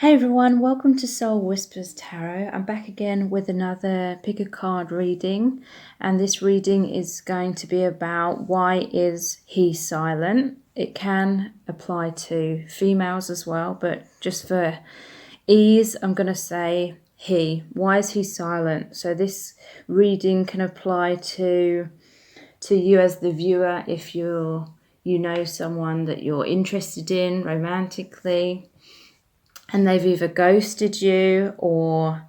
Hey everyone, welcome to Soul Whispers Tarot. I'm back again with another pick a card reading, and this reading is going to be about why is he silent. It can apply to females as well, but just for ease, I'm going to say he. Why is he silent? So this reading can apply to you as the viewer if you know someone that you're interested in romantically and they've either ghosted you or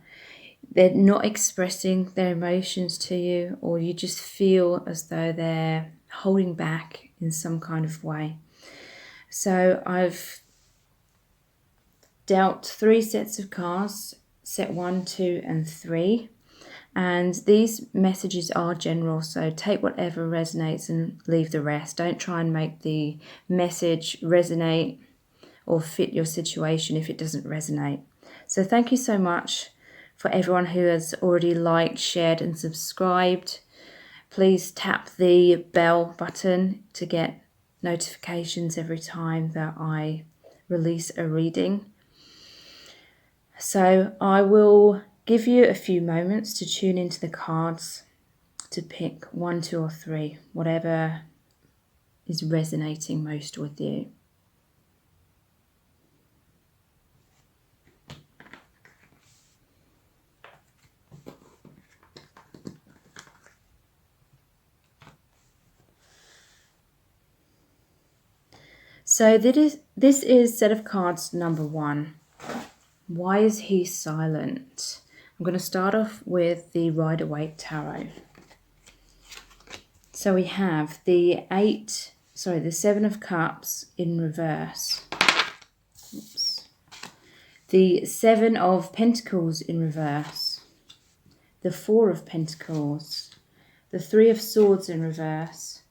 they're not expressing their emotions to you, or you just feel as though they're holding back in some kind of way. So I've dealt 3 sets of cards, set 1, 2 and 3. And these messages are general, so take whatever resonates and leave the rest. Don't try and make the message resonate or fit your situation if it doesn't resonate. So thank you so much for everyone who has already liked, shared and subscribed. Please tap the bell button to get notifications every time that I release a reading. So I will give you a few moments to tune into the cards to pick 1, 2 or 3, whatever is resonating most with you. So this is set of cards number 1. Why is he silent? I'm going to start off with the Rider-Waite Tarot. So we have the 7 of Cups in reverse. Oops. The 7 of Pentacles in reverse. The 4 of Pentacles. The 3 of Swords in reverse.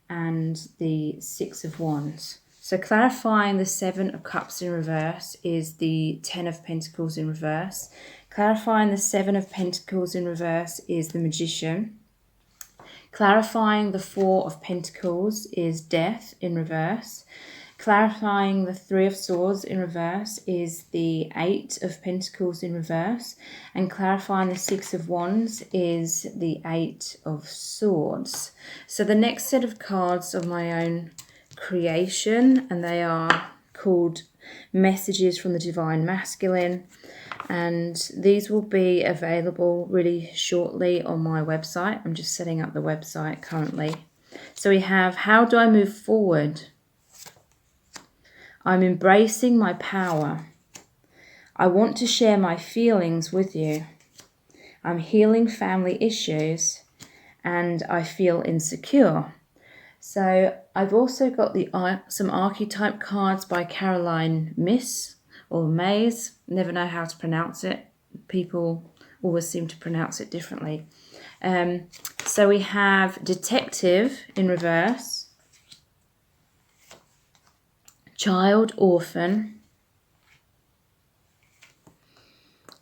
And the 6 of Wands. So clarifying the 7 of Cups in reverse is the 10 of Pentacles in reverse. Clarifying the 7 of Pentacles in reverse is the Magician. Clarifying the 4 of Pentacles is Death in reverse. Clarifying the 3 of Swords in reverse is the 8 of Pentacles in reverse. And clarifying the 6 of Wands is the 8 of Swords. So the next set of cards of my own creation, and they are called Messages from the Divine Masculine, and these will be available really shortly on my website. I'm just setting up the website currently. So we have, how do I move forward? I'm embracing my power. I want to share my feelings with you. I'm healing family issues and I feel insecure. So I've also got some archetype cards by Caroline Miss or Mays. Never know how to pronounce it. People always seem to pronounce it differently. So we have Detective in reverse, Child Orphan,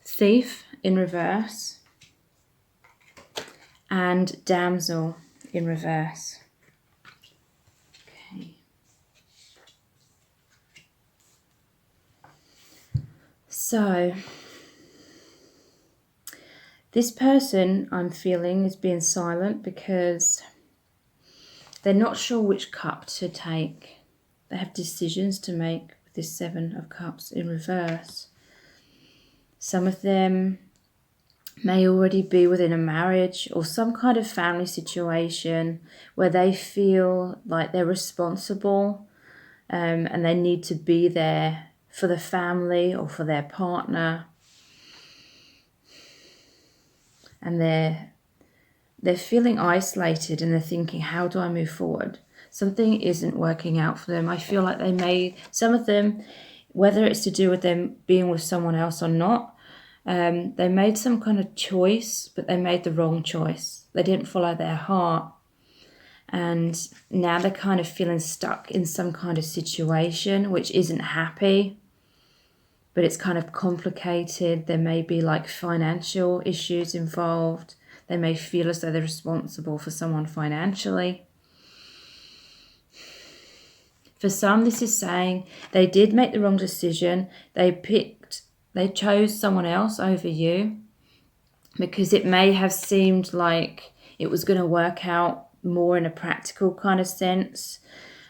Thief in reverse, and Damsel in reverse. So, this person I'm feeling is being silent because they're not sure which cup to take. They have decisions to make with this 7 of Cups in reverse. Some of them may already be within a marriage or some kind of family situation where they feel like they're responsible and they need to be there for the family or for their partner, and they're feeling isolated and they're thinking, how do I move forward? Something isn't working out for them. I feel like some of them, whether it's to do with them being with someone else or not, they made some kind of choice, but they made the wrong choice. They didn't follow their heart. And now they're kind of feeling stuck in some kind of situation which isn't happy, but it's kind of complicated. There may be like financial issues involved. They may feel as though they're responsible for someone financially. For some, this is saying they did make the wrong decision. They picked They chose someone else over you because it may have seemed like it was going to work out more in a practical kind of sense.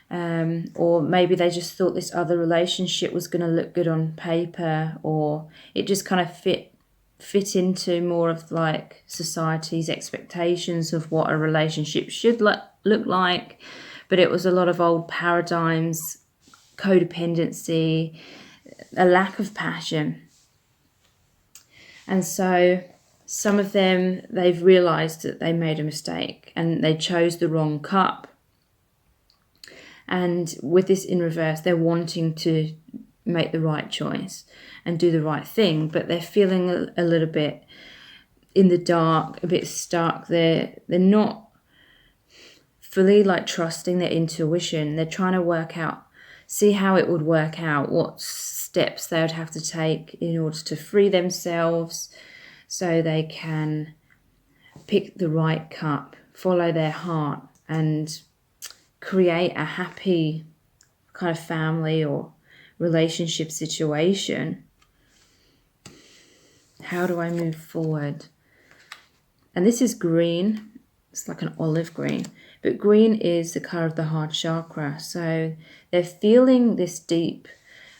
Or maybe they just thought this other relationship was going to look good on paper, or it just kind of fit into more of like society's expectations of what a relationship should look like. But it was a lot of old paradigms, codependency, a lack of passion. And so some of them, they've realized that they made a mistake and they chose the wrong cup. And with this in reverse, they're wanting to make the right choice and do the right thing, but they're feeling a little bit in the dark, a bit stuck. They're not fully like trusting their intuition. They're trying to work out, see how it would work out, what steps they would have to take in order to free themselves so they can pick the right cup, follow their heart, and create a happy kind of family or relationship situation. How do I move forward? And this is green. It's like an olive green, but green is the color of the heart chakra. So they're feeling this deep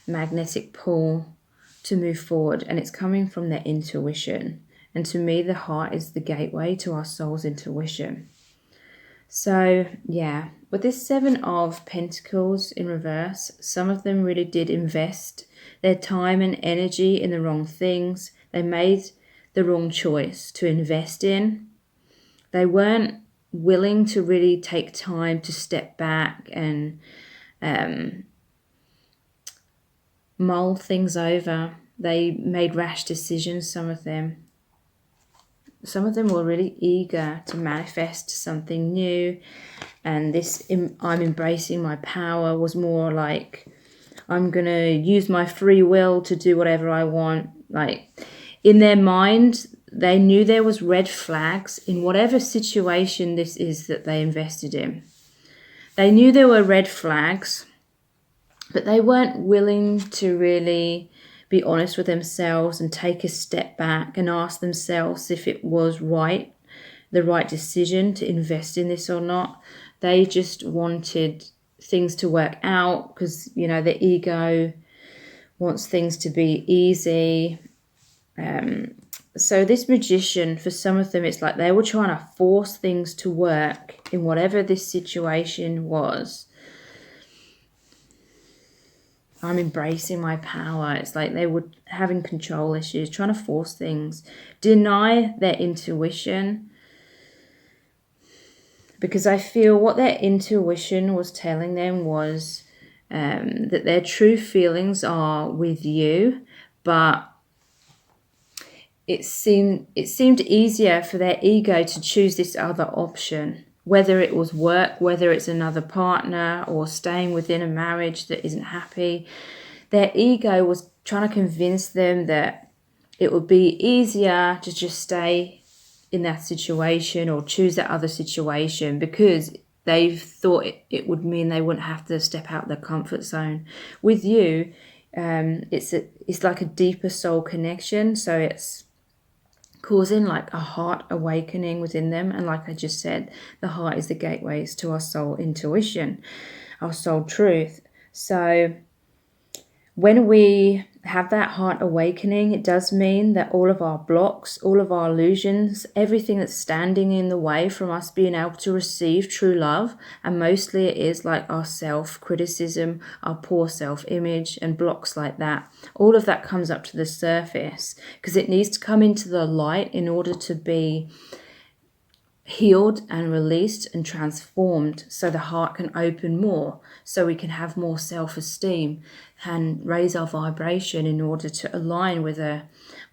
magnetic pull to move forward, and it's coming from their intuition. And to me, the heart is the gateway to our soul's intuition. So yeah, with this Seven of Pentacles in reverse, some of them really did invest their time and energy in the wrong things. They made the wrong choice to invest in. They weren't willing to really take time to step back and mull things over. They made rash decisions, some of them. Some of them were really eager to manifest something new, and this I'm embracing my power was more like I'm going to use my free will to do whatever I want. Like in their mind, they knew there was red flags in whatever situation this is that they invested in. They knew there were red flags, but they weren't willing to really be honest with themselves and take a step back and ask themselves if it was the right decision to invest in this or not. They just wanted things to work out because, you know, the ego wants things to be easy. So this Magician, for some of them, it's like they were trying to force things to work in whatever this situation was. I'm embracing my power. It's like they were having control issues, trying to force things, deny their intuition. Because I feel what their intuition was telling them was that their true feelings are with you, but it seemed easier for their ego to choose this other option, whether it was work, whether it's another partner, or staying within a marriage that isn't happy. Their ego was trying to convince them that it would be easier to just stay in that situation or choose that other situation because they thought it would mean they wouldn't have to step out their comfort zone. With you, it's like a deeper soul connection, so it's causing like a heart awakening within them. And like I just said, the heart is the gateways to our soul intuition, our soul truth. So when we have that heart awakening, it does mean that all of our blocks, all of our illusions, everything that's standing in the way from us being able to receive true love, and mostly it is like our self-criticism, our poor self-image and blocks like that, all of that comes up to the surface because it needs to come into the light in order to be healed and released and transformed, so the heart can open more, so we can have more self-esteem and raise our vibration in order to align with a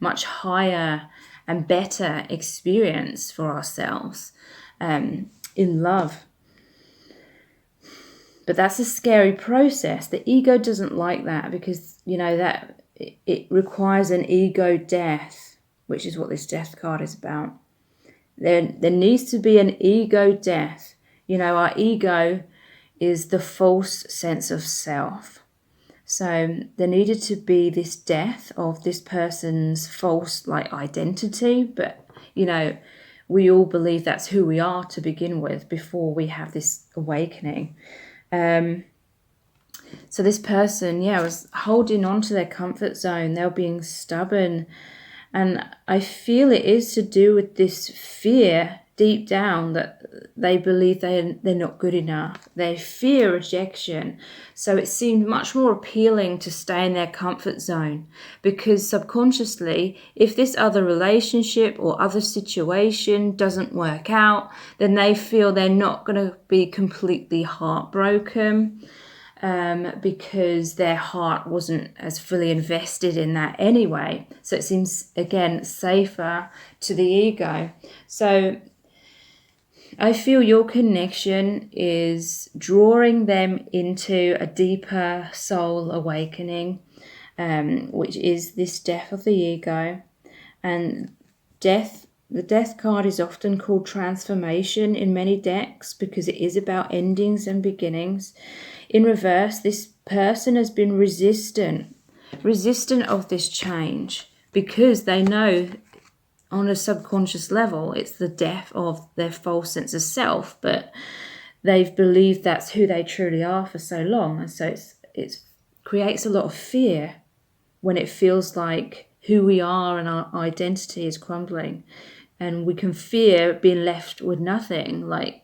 much higher and better experience for ourselves in love. But that's a scary process. The ego doesn't like that because, you know, that it requires an ego death, which is what this death card is about. There needs to be an ego death. You know, our ego is the false sense of self. So there needed to be this death of this person's false identity, but we all believe that's who we are to begin with before we have this awakening. So this person, was holding on to their comfort zone. They were being stubborn. And I feel it is to do with this fear deep down that they believe they're not good enough. They fear rejection. So it seemed much more appealing to stay in their comfort zone, because subconsciously, if this other relationship or other situation doesn't work out, then they feel they're not going to be completely heartbroken. Because their heart wasn't as fully invested in that anyway. So it seems, again, safer to the ego. So I feel your connection is drawing them into a deeper soul awakening, which is this death of the ego. And the death card is often called transformation in many decks because it is about endings and beginnings. In reverse, this person has been resistant of this change because they know on a subconscious level it's the death of their false sense of self, but they've believed that's who they truly are for so long. And so it creates a lot of fear when it feels like who we are and our identity is crumbling. And we can fear being left with nothing. Like,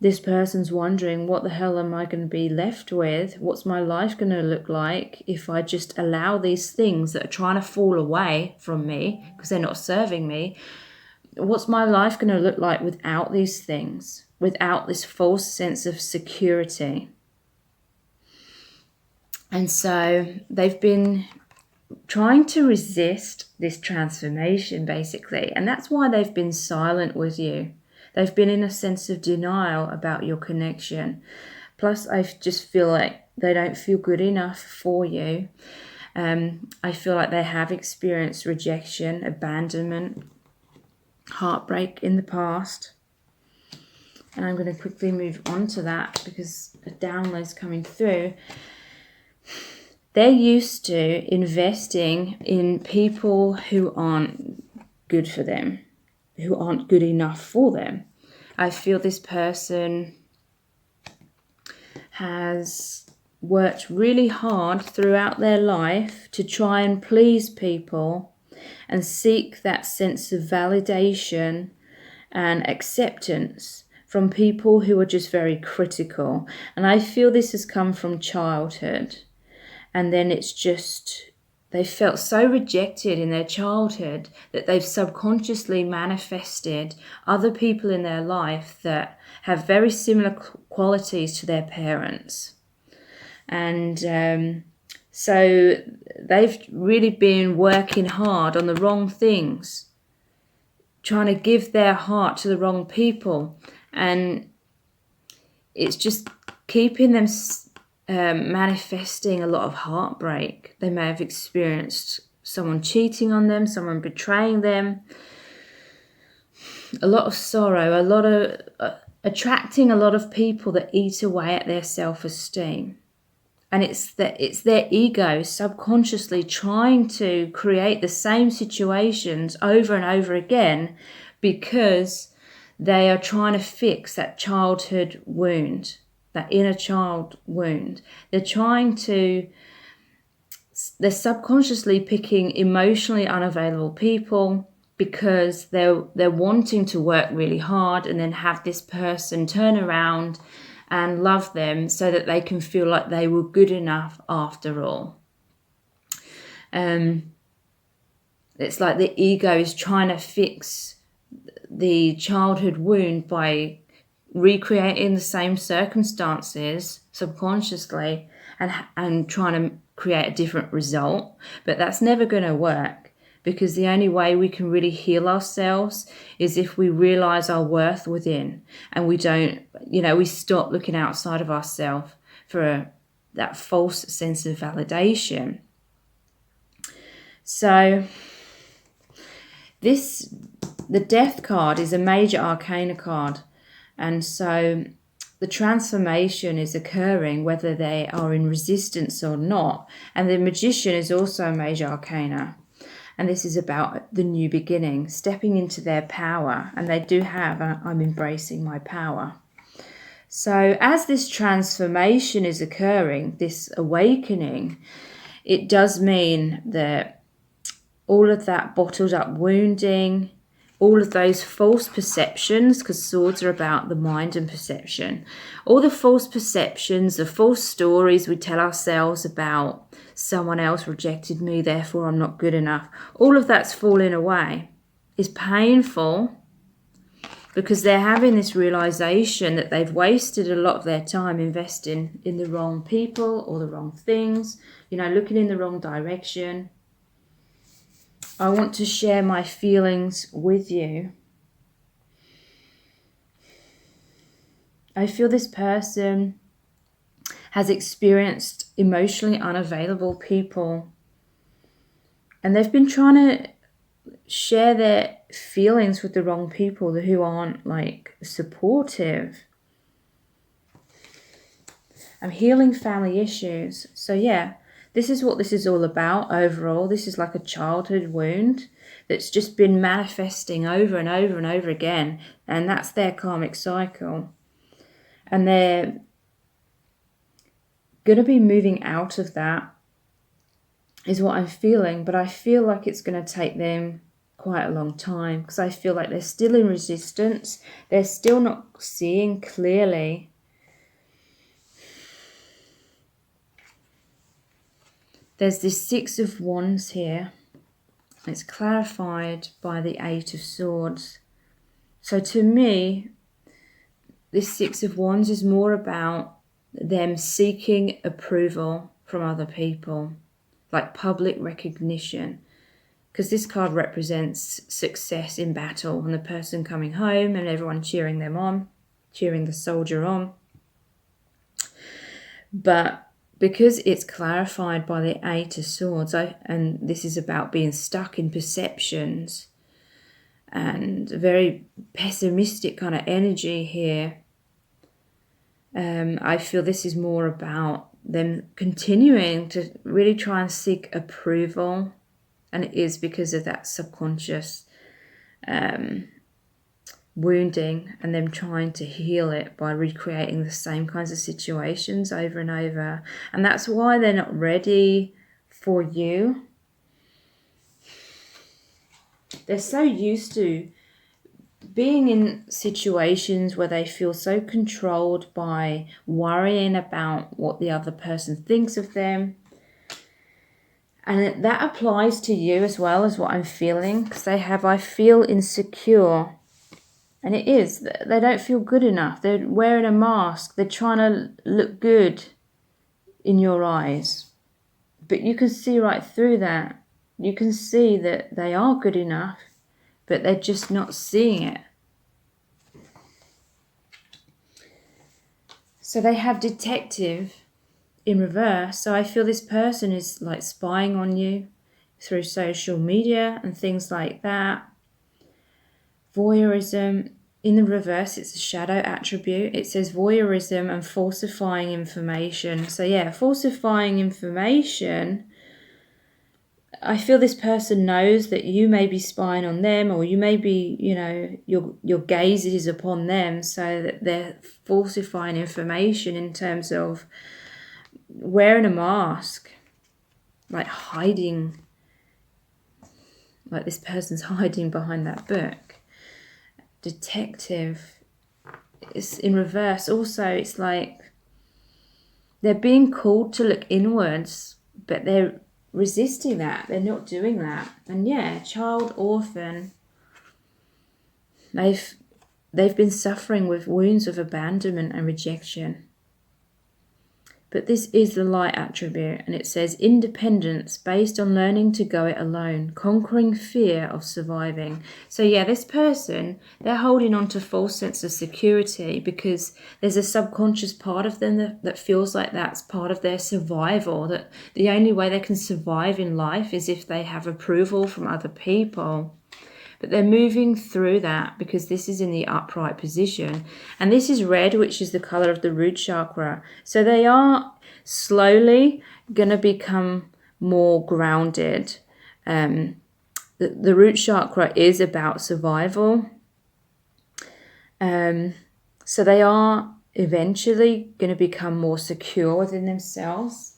this person's wondering, what the hell am I going to be left with? What's my life going to look like if I just allow these things that are trying to fall away from me because they're not serving me? What's my life going to look like without these things, without this false sense of security? And so they've been trying to resist this transformation, basically. And that's why they've been silent with you. They've been in a sense of denial about your connection. Plus, I just feel like they don't feel good enough for you. I feel like they have experienced rejection, abandonment, heartbreak in the past. And I'm going to quickly move on to that because a download's coming through. They're used to investing in people who aren't good for them, who aren't good enough for them. I feel this person has worked really hard throughout their life to try and please people and seek that sense of validation and acceptance from people who are just very critical. And I feel this has come from childhood. And then it's just, they felt so rejected in their childhood that they've subconsciously manifested other people in their life that have very similar qualities to their parents. And so they've really been working hard on the wrong things, trying to give their heart to the wrong people. And it's just keeping them manifesting a lot of heartbreak. They may have experienced someone cheating on them, someone betraying them, a lot of sorrow, a lot of attracting a lot of people that eat away at their self-esteem. And it's their ego subconsciously trying to create the same situations over and over again because they are trying to fix that childhood wound, that inner child wound. They're subconsciously picking emotionally unavailable people because they're wanting to work really hard and then have this person turn around and love them so that they can feel like they were good enough after all. It's like the ego is trying to fix the childhood wound by recreating the same circumstances subconsciously and trying to create a different result. But that's never going to work, because the only way we can really heal ourselves is if we realize our worth within and we don't, we stop looking outside of ourselves for that false sense of validation. So the Death card is a major arcana card. And so the transformation is occurring whether they are in resistance or not. And the Magician is also a major arcana. And this is about the new beginning, stepping into their power. And they do have, I'm embracing my power. So as this transformation is occurring, this awakening, it does mean that all of that bottled up wounding, all of those false perceptions, because swords are about the mind and perception, all the false perceptions, the false stories we tell ourselves about someone else rejected me, therefore I'm not good enough, all of that's falling away. It's painful because they're having this realization that they've wasted a lot of their time investing in the wrong people or the wrong things, looking in the wrong direction. I want to share my feelings with you. I feel this person has experienced emotionally unavailable people, and they've been trying to share their feelings with the wrong people who aren't supportive. I'm healing family issues. So yeah, this is what this is all about overall. This is like a childhood wound that's just been manifesting over and over and over again. And that's their karmic cycle. And they're going to be moving out of that, is what I'm feeling. But I feel like it's going to take them quite a long time, because I feel like they're still in resistance. They're still not seeing clearly. There's this Six of Wands here. It's clarified by the Eight of Swords. So to me, this Six of Wands is more about them seeking approval from other people, like public recognition. Because this card represents success in battle and the person coming home and everyone cheering them on, cheering the soldier on. But because it's clarified by the Eight of Swords, and this is about being stuck in perceptions and very pessimistic kind of energy here, I feel this is more about them continuing to really try and seek approval. And it is because of that subconscious wounding, and them trying to heal it by recreating the same kinds of situations over and over. And that's why they're not ready for you. They're so used to being in situations where they feel so controlled by worrying about what the other person thinks of them. And that applies to you as well, as what I'm feeling, because I feel insecure. And it is, they don't feel good enough. They're wearing a mask. They're trying to look good in your eyes. But you can see right through that. You can see that they are good enough, but they're just not seeing it. So they have detective in reverse. So I feel this person is spying on you through social media and things like that. Voyeurism in the reverse, it's a shadow attribute. It says voyeurism and falsifying information. So yeah, falsifying information. I feel this person knows that you may be spying on them, or you may be, your gaze is upon them, so that they're falsifying information in terms of wearing a mask, hiding, like this person's hiding behind that book. Detective is in reverse. Also, it's like they're being called to look inwards, but they're resisting that. They're not doing that. And yeah, child orphan. They've been suffering with wounds of abandonment and rejection. But this is the light attribute, and it says independence based on learning to go it alone, conquering fear of surviving. So yeah, this person, they're holding on to false sense of security because there's a subconscious part of them that feels like that's part of their survival, that the only way they can survive in life is if they have approval from other people. but they're moving through that because this is in the upright position. And this is red, which is the color of the root chakra. So they are slowly going to become more grounded. The root chakra is about survival. So they are eventually going to become more secure within themselves.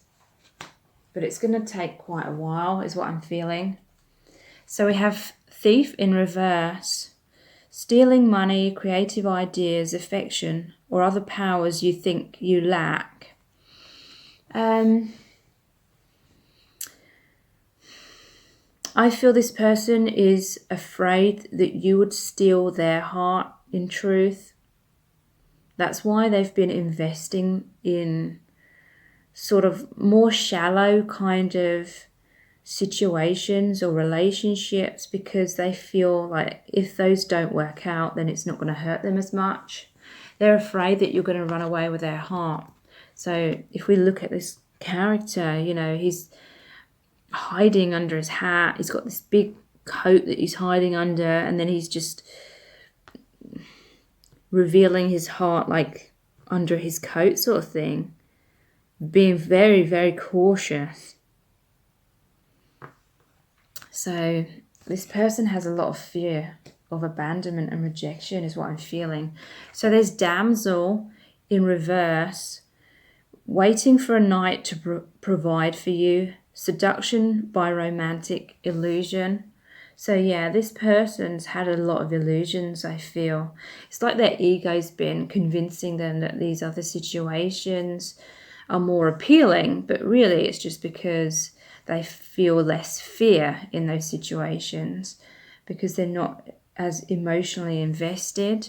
But it's going to take quite a while, is what I'm feeling. So we have Thief in reverse. Stealing money, creative ideas, affection, or other powers you think you lack. I feel this person is afraid that you would steal their heart, in truth. That's why they've been investing in sort of more shallow kind of situations or relationships, because they feel like if those don't work out, then it's not going to hurt them as much. They're afraid that you're going to run away with their heart. So if we look at this character, you know, he's hiding under his hat. He's got this big coat that he's hiding under, and then he's just revealing his heart like under his coat sort of thing. Being very, very cautious. So this person has a lot of fear of abandonment and rejection, is what I'm feeling. So there's damsel in reverse, waiting for a knight to provide for you, seduction by romantic illusion. So yeah, this person's had a lot of illusions, I feel. It's like their ego's been convincing them that these other situations are more appealing, but really it's just because they feel less fear in those situations because they're not as emotionally invested.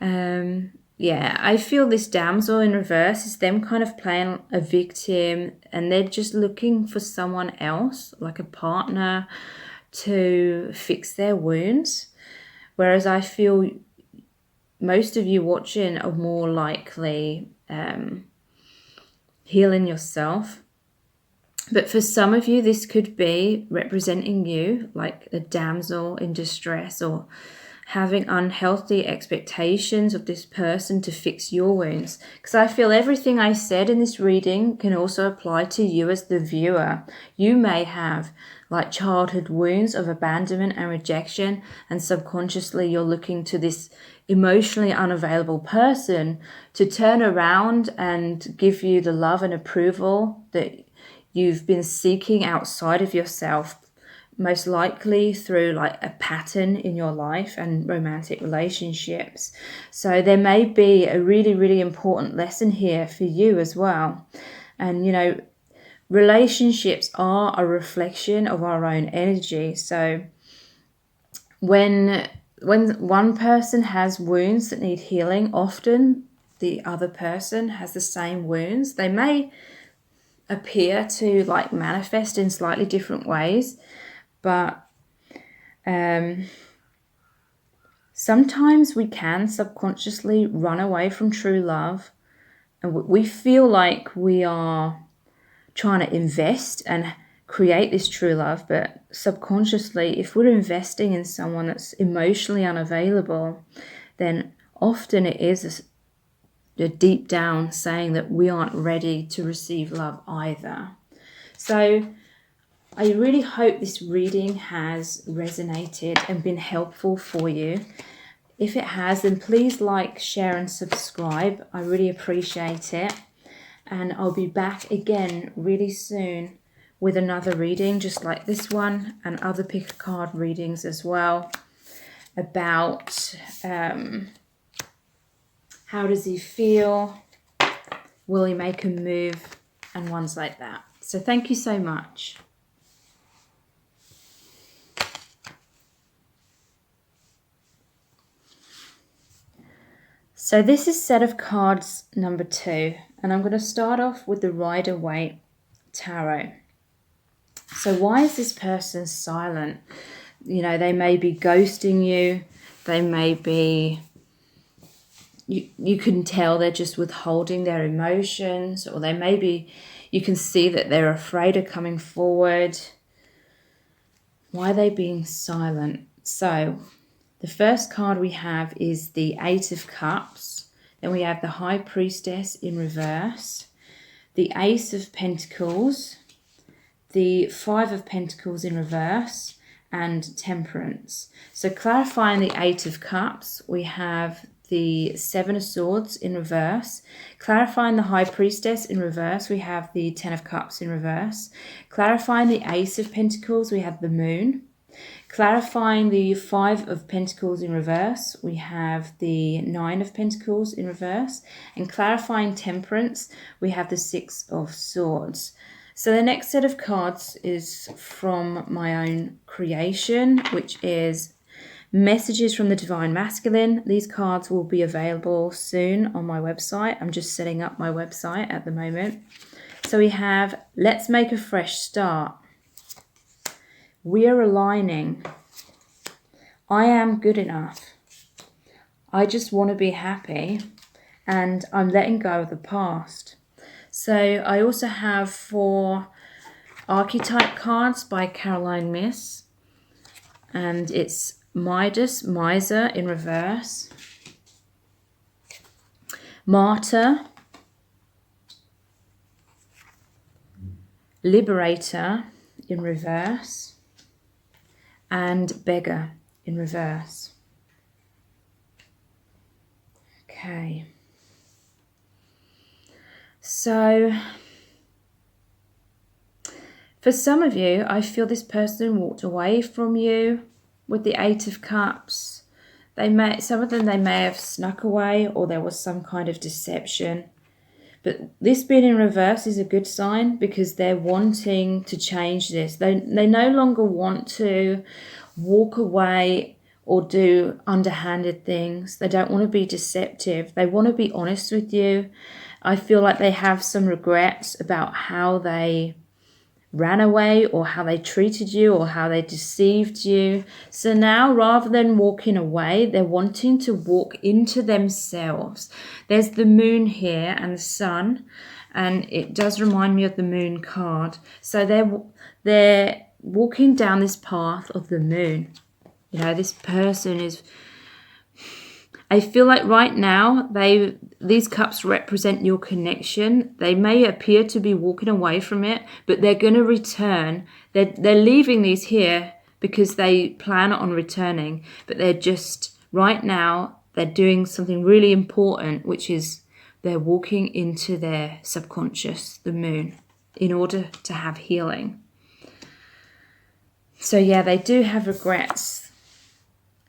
Yeah, I feel this damsel in reverse is them kind of playing a victim, and they're just looking for someone else, like a partner, to fix their wounds. Whereas I feel most of you watching are more likely healing yourself. But for some of you, this could be representing you, like a damsel in distress, or having unhealthy expectations of this person to fix your wounds. Because I feel everything I said in this reading can also apply to you as the viewer. You may have like childhood wounds of abandonment and rejection, and subconsciously you're looking to this emotionally unavailable person to turn around and give you the love and approval that you've been seeking outside of yourself, most likely through like a pattern in your life and romantic relationships. So there may be a really, really important lesson here for you as well. And, you know, relationships are a reflection of our own energy. So when one person has wounds that need healing, often the other person has the same wounds. They may appear to like manifest in slightly different ways, but sometimes we can subconsciously run away from true love, and we feel like we are trying to invest and create this true love, but subconsciously, if we're investing in someone that's emotionally unavailable, then often it is a deep down saying that we aren't ready to receive love either. So I really hope this reading has resonated and been helpful for you. If it has, then please like, share and subscribe. I really appreciate it. And I'll be back again really soon with another reading just like this one, and other pick a card readings as well, about how does he feel, will he make a move, and ones like that. So thank you so much. So this is set of cards number 2, and I'm going to start off with the Rider-Waite Tarot. So why is this person silent? You know, they may be ghosting you. They may be, you can tell they're just withholding their emotions, or they may be, you can see that they're afraid of coming forward. Why are they being silent? So the first card we have is the Eight of Cups. Then we have the High Priestess in reverse, the Ace of Pentacles, the Five of Pentacles in reverse, and Temperance. So clarifying the Eight of Cups, we have the Seven of Swords in reverse. Clarifying the High Priestess in reverse, we have the Ten of Cups in reverse. Clarifying the Ace of Pentacles, we have the Moon. Clarifying the Five of Pentacles in reverse, we have the Nine of Pentacles in reverse. And clarifying Temperance, we have the Six of Swords. So the next set of cards is from my own creation, which is Messages from the Divine Masculine. These cards will be available soon on my website. I'm just setting up my website at the moment. So we have Let's Make a Fresh Start. We are aligning. I am good enough. I just want to be happy, and I'm letting go of the past. So I also have 4 archetype cards by Caroline Myss, and it's Midas, Miser in reverse, Martyr, Liberator in reverse, and Beggar in reverse. Okay. So, for some of you, I feel this person walked away from you with the Eight of Cups. Some of them may have snuck away, or there was some kind of deception. But this being in reverse is a good sign, because they're wanting to change this. They no longer want to walk away or do underhanded things. They don't want to be deceptive. They want to be honest with you. I feel like they have some regrets about how they ran away, or how they treated you, or how they deceived you. So now, rather than walking away, they're wanting to walk into themselves. There's the Moon here and the Sun, and it does remind me of the Moon card. So they're walking down this path of the Moon. You know, this person is, I feel like right now these cups represent your connection. They may appear to be walking away from it, but they're going to return. They're leaving these here because they plan on returning, but they're just, right now, they're doing something really important, which is they're walking into their subconscious, the Moon, in order to have healing. So yeah, they do have regrets.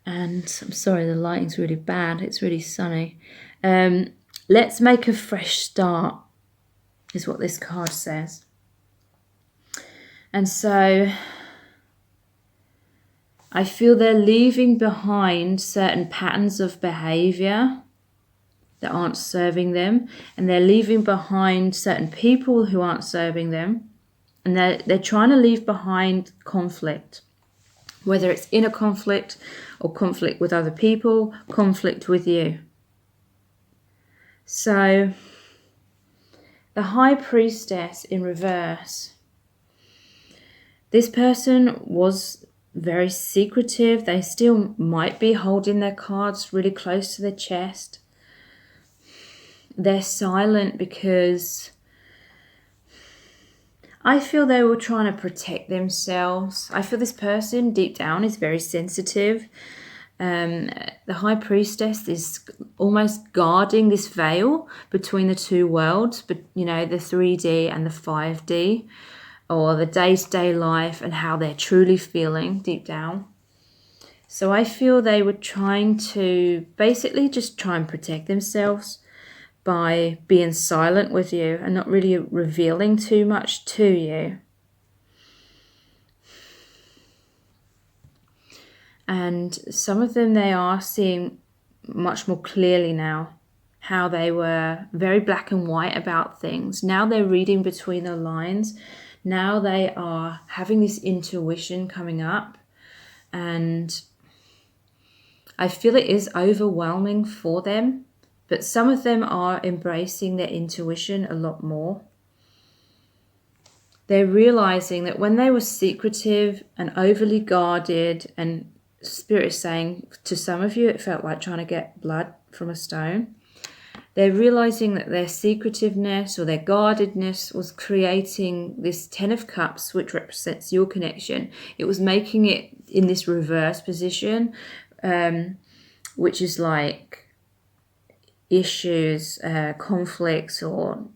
And I'm sorry, the lighting's really bad. It's really sunny. Let's make a fresh start is what this card says. And so I feel they're leaving behind certain patterns of behavior that aren't serving them. And they're leaving behind certain people who aren't serving them. And they're trying to leave behind conflict. Whether it's inner conflict or conflict with other people, conflict with you. So, the High Priestess in reverse. This person was very secretive. They still might be holding their cards really close to their chest. They're silent because I feel they were trying to protect themselves. I feel this person deep down is very sensitive. The High Priestess is almost guarding this veil between the two worlds, but you know, the 3D and the 5D, or the day-to-day life and how they're truly feeling deep down. So I feel they were trying to basically just try and protect themselves by being silent with you and not really revealing too much to you. And some of them, they are seeing much more clearly now how they were very black and white about things. Now they're reading between the lines. Now they are having this intuition coming up. And I feel it is overwhelming for them. But some of them are embracing their intuition a lot more. They're realizing that when they were secretive and overly guarded and Spirit is saying to some of you, it felt like trying to get blood from a stone. They're realizing that their secretiveness or their guardedness was creating this 10 of Cups, which represents your connection. It was making it in this reverse position, which is like issues, conflicts, or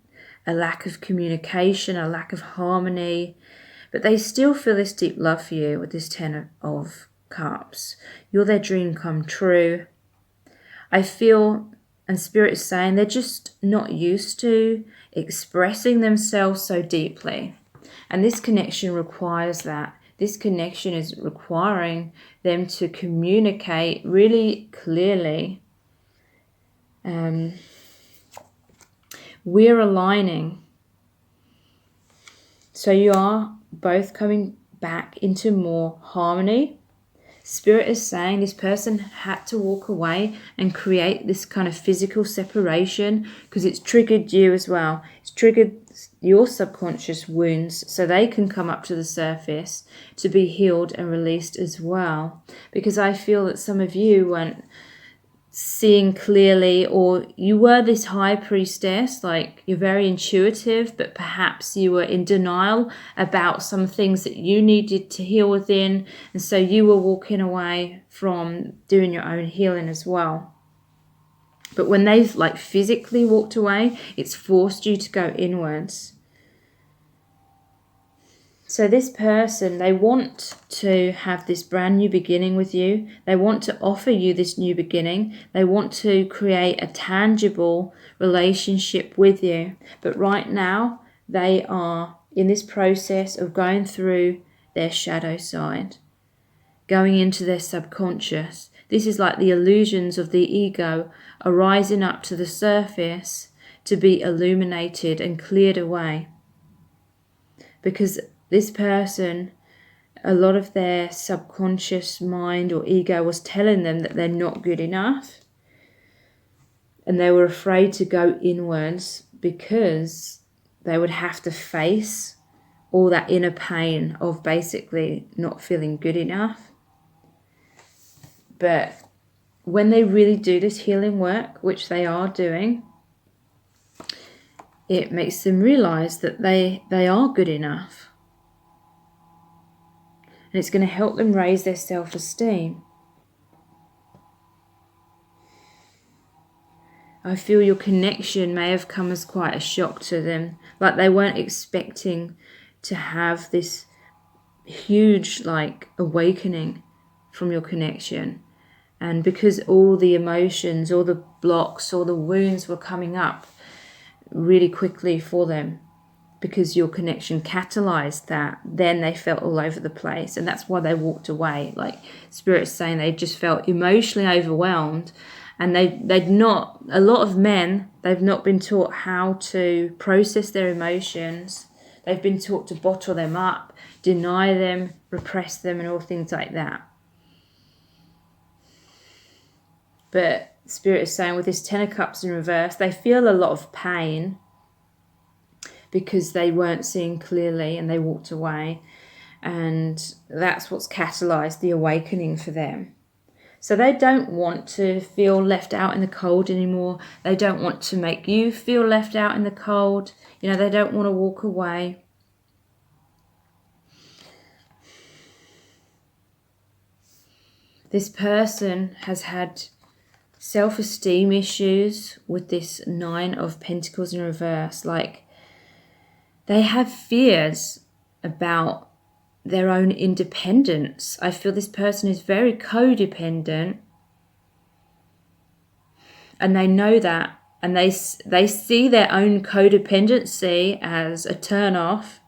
a lack of communication, a lack of harmony. But they still feel this deep love for you with this 10 of Cups. You're their dream come true. I feel, and Spirit is saying, they're just not used to expressing themselves so deeply. And this connection requires that. This connection is requiring them to communicate really clearly. We're aligning. So you are both coming back into more harmony. Spirit is saying this person had to walk away and create this kind of physical separation because it's triggered you as well. It's triggered your subconscious wounds so they can come up to the surface to be healed and released as well. Because I feel that some of you weren't seeing clearly, or you were this high priestess, like you're very intuitive, but perhaps you were in denial about some things that you needed to heal within, and so you were walking away from doing your own healing as well. But when they've like physically walked away, it's forced you to go inwards. So this person, they want to have this brand new beginning with you. They want to offer you this new beginning. They want to create a tangible relationship with you. But right now, they are in this process of going through their shadow side, going into their subconscious. This is like the illusions of the ego are rising up to the surface to be illuminated and cleared away. Because this person, a lot of their subconscious mind or ego was telling them that they're not good enough. And they were afraid to go inwards because they would have to face all that inner pain of basically not feeling good enough. But when they really do this healing work, which they are doing, it makes them realize that they are good enough. And it's going to help them raise their self-esteem. I feel your connection may have come as quite a shock to them. Like they weren't expecting to have this huge like awakening from your connection. And because all the emotions, all the blocks, all the wounds were coming up really quickly for them, because your connection catalyzed that, then they felt all over the place. And that's why they walked away. Like Spirit's saying, they just felt emotionally overwhelmed. And they'd not, a lot of men, they've not been taught how to process their emotions. They've been taught to bottle them up, deny them, repress them, and all things like that. But Spirit is saying with this 10 of Cups in reverse, they feel a lot of pain because they weren't seeing clearly and they walked away. And that's what's catalyzed the awakening for them. So they don't want to feel left out in the cold anymore. They don't want to make you feel left out in the cold. You know, they don't want to walk away. This person has had self-esteem issues with this 9 of Pentacles in reverse. Like, they have fears about their own independence. I feel this person is very codependent, and they know that, and they see their own codependency as a turn off,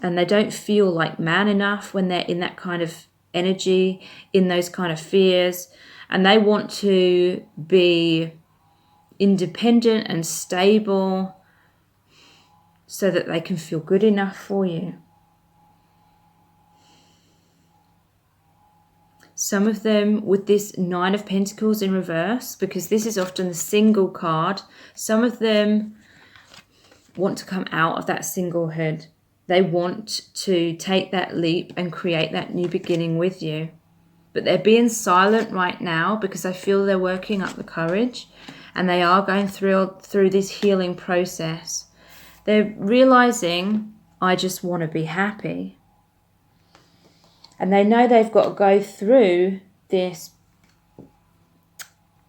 and they don't feel like man enough when they're in that kind of energy, in those kind of fears, and they want to be independent and stable so that they can feel good enough for you. Some of them with this 9 of Pentacles in reverse, because this is often the single card, some of them want to come out of that singlehood. They want to take that leap and create that new beginning with you. but they're being silent right now because I feel they're working up the courage, and they are going through this healing process. They're realizing, I just want to be happy. And they know they've got to go through this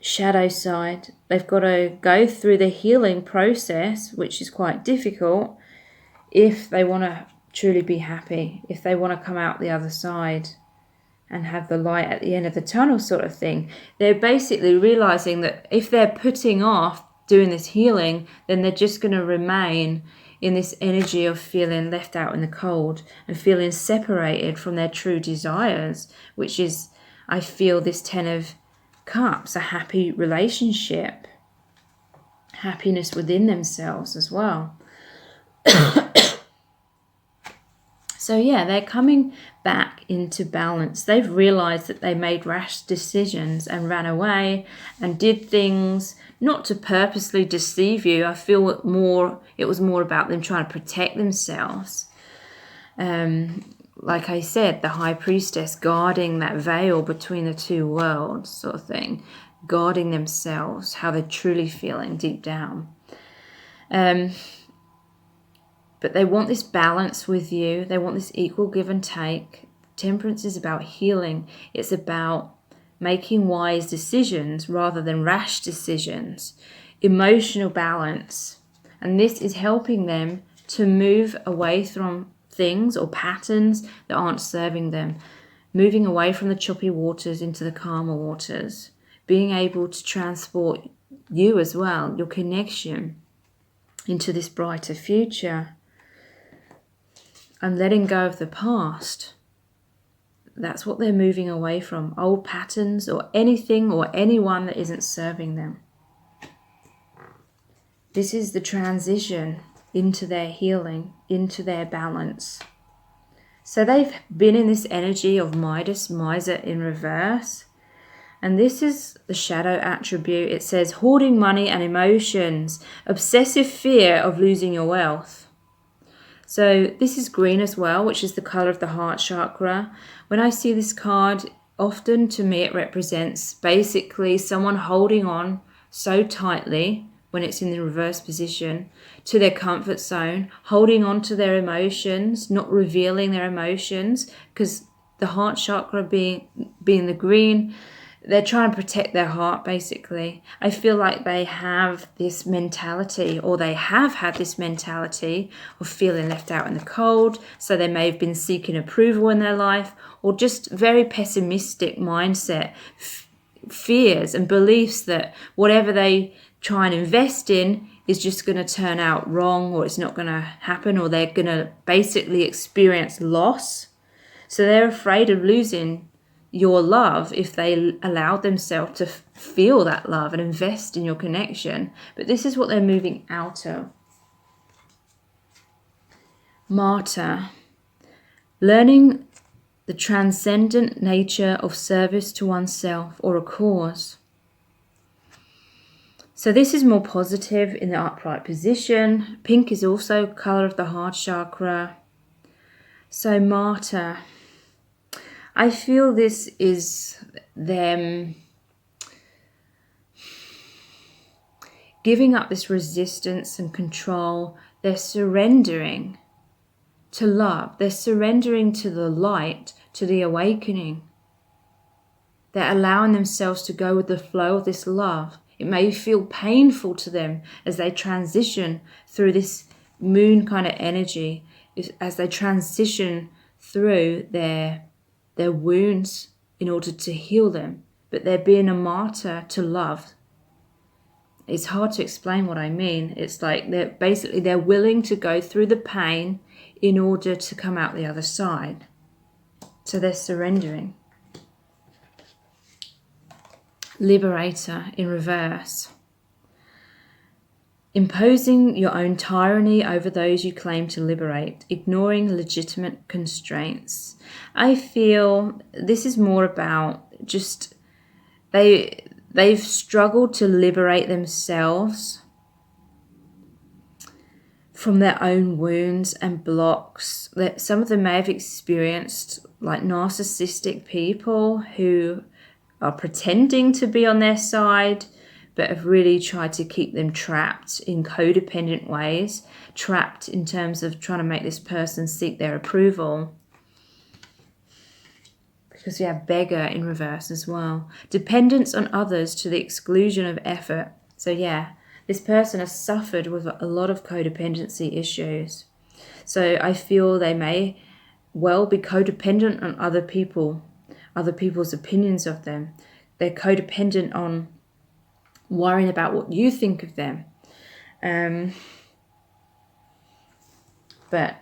shadow side. They've got to go through the healing process, which is quite difficult, if they want to truly be happy, if they want to come out the other side and have the light at the end of the tunnel sort of thing. They're basically realizing that if they're putting off doing this healing, then they're just going to remain in this energy of feeling left out in the cold and feeling separated from their true desires, which is, I feel, this 10 of Cups, a happy relationship, happiness within themselves as well. So yeah, they're coming back into balance. They've realized that they made rash decisions and ran away and did things not to purposely deceive you. I feel it was more about them trying to protect themselves. Like I said, the High Priestess guarding that veil between the two worlds sort of thing, guarding themselves, how they're truly feeling deep down. But they want this balance with you. They want this equal give and take. Temperance is about healing. It's about making wise decisions rather than rash decisions. Emotional balance. And this is helping them to move away from things or patterns that aren't serving them. Moving away from the choppy waters into the calmer waters. Being able to transport you as well, your connection, into this brighter future. And letting go of the past. That's what they're moving away from. Old patterns or anything or anyone that isn't serving them. This is the transition into their healing, into their balance. So they've been in this energy of Midas, miser in reverse. And this is the shadow attribute. It says hoarding money and emotions, obsessive fear of losing your wealth. So this is green as well, which is the color of the heart chakra. When I see this card, often to me it represents basically someone holding on so tightly when it's in the reverse position to their comfort zone, holding on to their emotions, not revealing their emotions, because the heart chakra being the green, they're trying to protect their heart, basically. I feel like they have this mentality, or they have had this mentality of feeling left out in the cold. So they may have been seeking approval in their life, or just very pessimistic mindset, fears and beliefs that whatever they try and invest in is just going to turn out wrong, or it's not going to happen, or they're going to basically experience loss. So they're afraid of losing your love if they allow themselves to feel that love and invest in your connection. But this is what they're moving out of. Martyr. Learning the transcendent nature of service to oneself or a cause. So this is more positive in the upright position. Pink is also colour of the heart chakra. So martyr. I feel this is them giving up this resistance and control. They're surrendering to love. They're surrendering to the light, to the awakening. They're allowing themselves to go with the flow of this love. It may feel painful to them as they transition through this moon kind of energy, as they transition through their wounds in order to heal them. But they're being a martyr to love. It's hard to explain what I mean. It's like they're willing to go through the pain in order to come out the other side. So they're surrendering. Liberator in reverse. Imposing your own tyranny over those you claim to liberate, ignoring legitimate constraints. I feel this is more about just they've struggled to liberate themselves from their own wounds and blocks. That some of them may have experienced like narcissistic people who are pretending to be on their side, but have really tried to keep them trapped in codependent ways, trapped in terms of trying to make this person seek their approval. Because we have beggar in reverse as well. Dependence on others to the exclusion of effort. So yeah, this person has suffered with a lot of codependency issues. So I feel they may well be codependent on other people, other people's opinions of them. They're codependent on worrying about what you think of them. But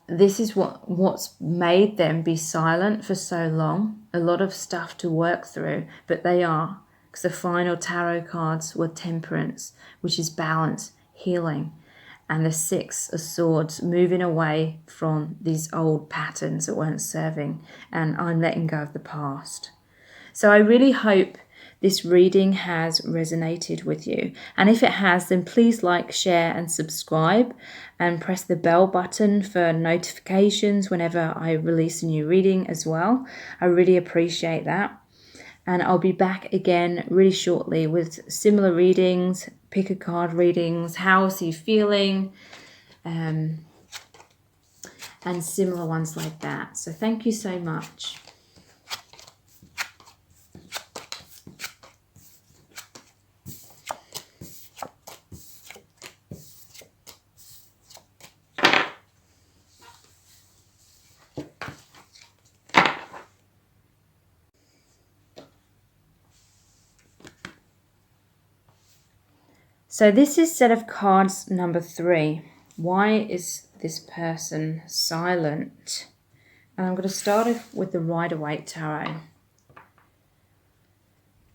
this is what's made them be silent for so long. A lot of stuff to work through, but they are. Because the final tarot cards were temperance, which is balance, healing. And the 6 of swords, moving away from these old patterns that weren't serving. And I'm letting go of the past. So I really hope this reading has resonated with you. And if it has, then please like, share and subscribe and press the bell button for notifications whenever I release a new reading as well. I really appreciate that. And I'll be back again really shortly with similar readings, pick a card readings, how's he feeling, and similar ones like that. So thank you so much. So this is set of cards number 3. Why is this person silent? And I'm going to start off with the Rider-Waite Tarot.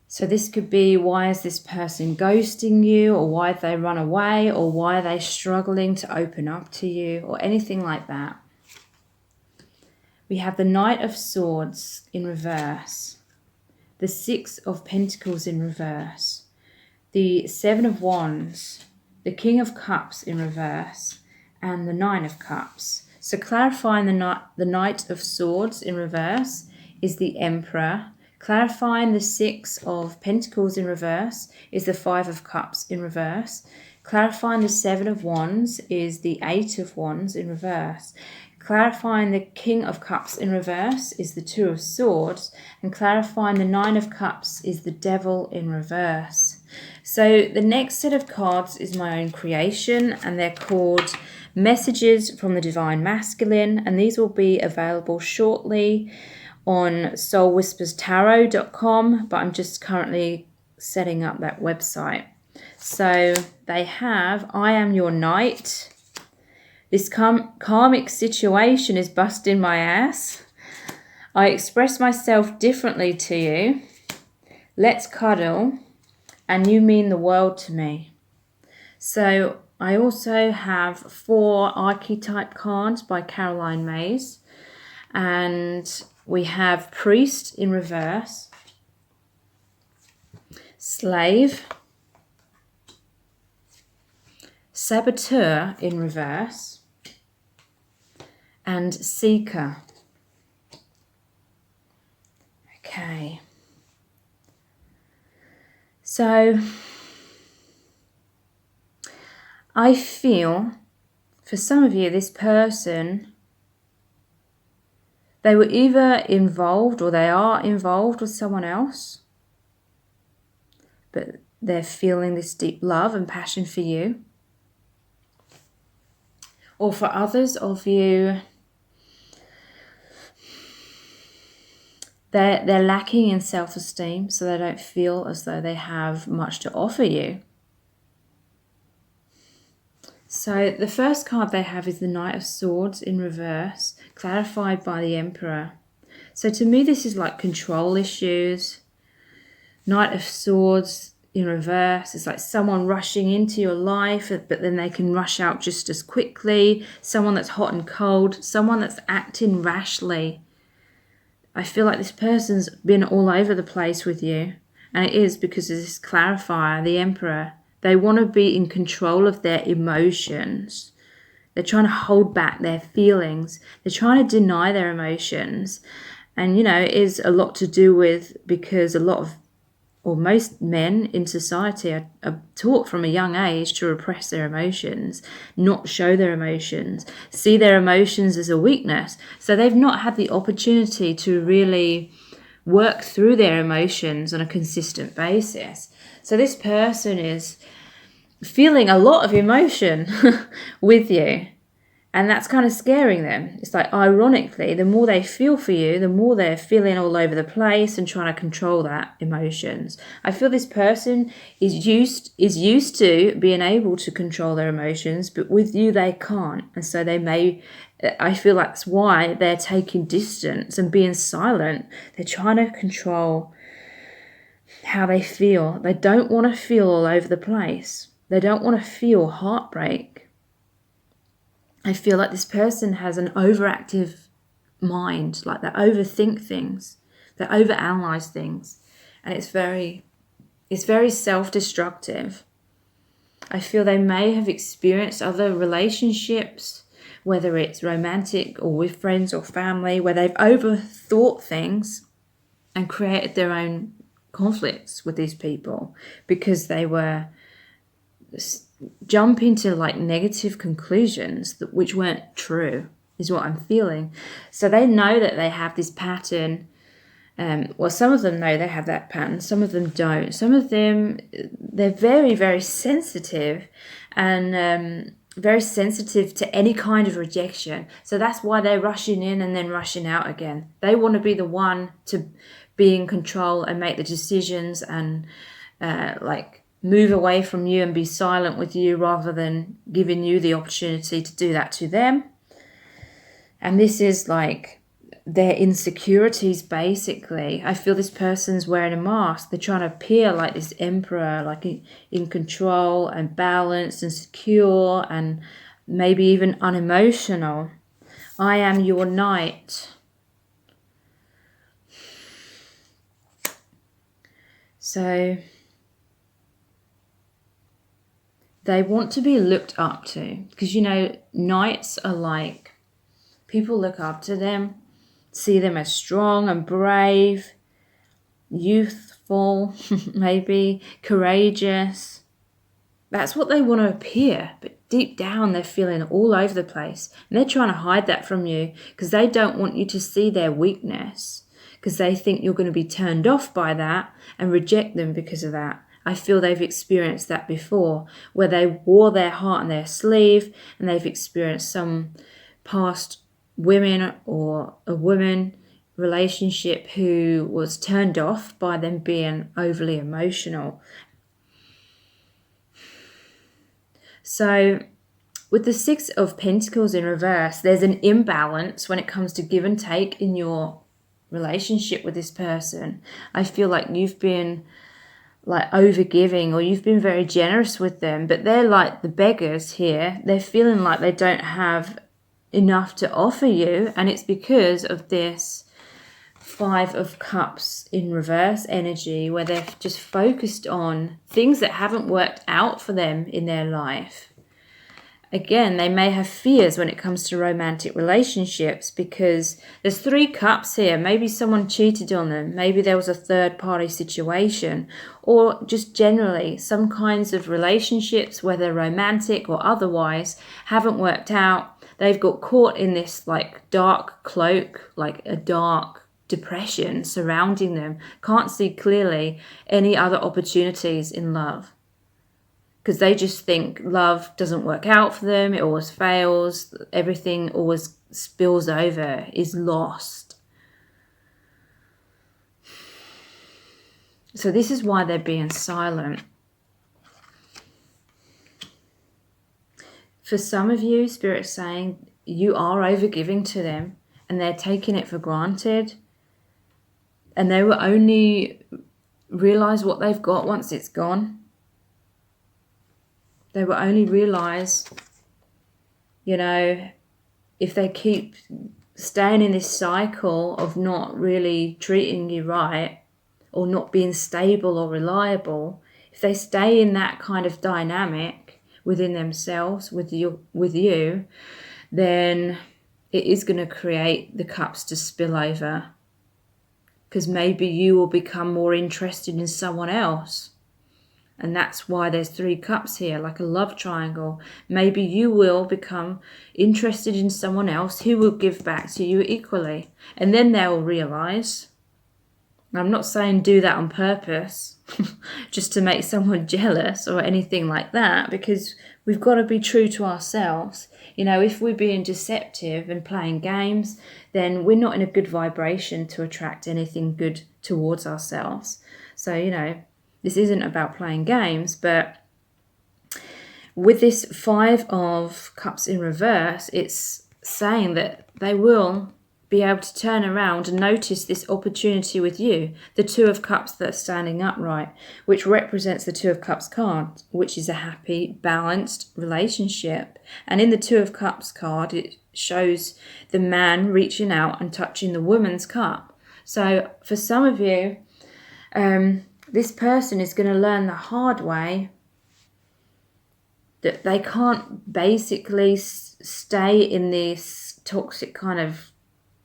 So this could be, why is this person ghosting you, or why they run away, or why are they struggling to open up to you, or anything like that. We have the Knight of Swords in reverse, the 6 of Pentacles in reverse, the 7 of Wands, the King of Cups in reverse, and the 9 of Cups. So clarifying the Knight of Swords in reverse is the Emperor. Clarifying the 6 of Pentacles in reverse is the 5 of Cups in reverse. Clarifying the 7 of Wands is the 8 of Wands in reverse. Clarifying the King of Cups in reverse is the 2 of Swords. And clarifying the 9 of Cups is the Devil in reverse. So the next set of cards is my own creation, and they're called Messages from the Divine Masculine, and these will be available shortly on soulwhisperstarot.com, but I'm just currently setting up that website. So they have, I am your knight. This karmic situation is busting my ass. I express myself differently to you. Let's cuddle. And you mean the world to me. So I also have 4 archetype cards by Caroline Mays. And we have Priest in reverse, Slave, Saboteur in reverse, and Seeker. Okay. So I feel for some of you, this person, they were either involved or they are involved with someone else, but they're feeling this deep love and passion for you. Or for others of you, they're lacking in self-esteem, so they don't feel as though they have much to offer you. So the first card they have is the Knight of Swords in reverse, clarified by the Emperor. So to me, this is like control issues. Knight of Swords in reverse is like someone rushing into your life, but then they can rush out just as quickly. Someone that's hot and cold, someone that's acting rashly. I feel like this person's been all over the place with you. And it is because of this clarifier, the Emperor. They want to be in control of their emotions. They're trying to hold back their feelings. They're trying to deny their emotions. And, it is a lot to do with because a lot of, or most men in society are taught from a young age to repress their emotions, not show their emotions, see their emotions as a weakness. So they've not had the opportunity to really work through their emotions on a consistent basis. So this person is feeling a lot of emotion with you. And that's kind of scaring them. It's like, ironically, the more they feel for you, the more they're feeling all over the place and trying to control that emotions. I feel this person is used to being able to control their emotions, but with you they can't. And so I feel that's why they're taking distance and being silent. They're trying to control how they feel. They don't want to feel all over the place. They don't want to feel heartbreak. I feel like this person has an overactive mind, like they overthink things, they overanalyze things, and it's very self-destructive. I feel they may have experienced other relationships, whether it's romantic or with friends or family, where they've overthought things and created their own conflicts with these people because they were jump into like negative conclusions which weren't true, is what I'm feeling. So they know that they have this pattern. Well, some of them know they have that pattern, some of them don't. Some of them, they're very, very sensitive and very sensitive to any kind of rejection. So that's why they're rushing in and then rushing out again. They want to be the one to be in control and make the decisions and move away from you and be silent with you rather than giving you the opportunity to do that to them. And this is like their insecurities, basically. I feel this person's wearing a mask. They're trying to appear like this emperor, like in control and balanced and secure and maybe even unemotional. I am your knight. So they want to be looked up to because, knights are like, people look up to them, see them as strong and brave, youthful, maybe courageous. That's what they want to appear, but deep down they're feeling all over the place. And they're trying to hide that from you because they don't want you to see their weakness because they think you're going to be turned off by that and reject them because of that. I feel they've experienced that before, where they wore their heart on their sleeve and they've experienced some past women or a woman relationship who was turned off by them being overly emotional. So with the Six of Pentacles in reverse, there's an imbalance when it comes to give and take in your relationship with this person. I feel like you've been like overgiving or you've been very generous with them, but they're like the beggars here. They're feeling like they don't have enough to offer you, and it's because of this Five of Cups in reverse energy where they've just focused on things that haven't worked out for them in their life. Again, they may have fears when it comes to romantic relationships because there's 3 cups here. Maybe someone cheated on them. Maybe there was a third party situation, or just generally some kinds of relationships, whether romantic or otherwise, haven't worked out. They've got caught in this like dark cloak, like a dark depression surrounding them. Can't see clearly any other opportunities in love. Because they just think love doesn't work out for them, it always fails, everything always spills over, is lost. So this is why they're being silent. For some of you, Spirit's saying you are overgiving to them and they're taking it for granted. And they will only realise what they've got once it's gone. They will only realise, if they keep staying in this cycle of not really treating you right or not being stable or reliable, if they stay in that kind of dynamic within themselves with you, then it is going to create the cups to spill over, because maybe you will become more interested in someone else. And that's why there's 3 cups here, like a love triangle. Maybe you will become interested in someone else who will give back to you equally. And then they'll realize, I'm not saying do that on purpose, just to make someone jealous or anything like that, because we've got to be true to ourselves. You know, if we're being deceptive and playing games, then we're not in a good vibration to attract anything good towards ourselves. So, you know, this isn't about playing games, but with this 5 of Cups in reverse, it's saying that they will be able to turn around and notice this opportunity with you. The 2 of Cups that's standing upright, which represents the 2 of Cups card, which is a happy, balanced relationship. And in the 2 of Cups card, it shows the man reaching out and touching the woman's cup. So for some of you, this person is going to learn the hard way that they can't basically stay in this toxic kind of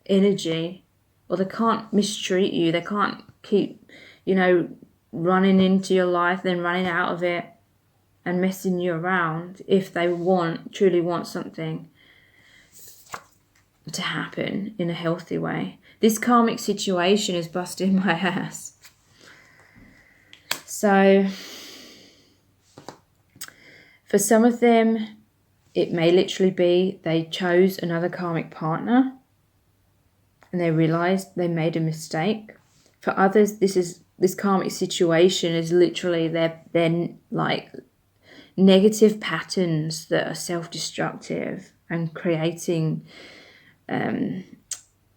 energy, or they can't mistreat you. They can't keep, you know, running into your life, then running out of it and messing you around if they truly want something to happen in a healthy way. This karmic situation is busting my ass. So for some of them, it may literally be they chose another karmic partner and they realized they made a mistake. For others, this karmic situation is literally their like negative patterns that are self-destructive and creating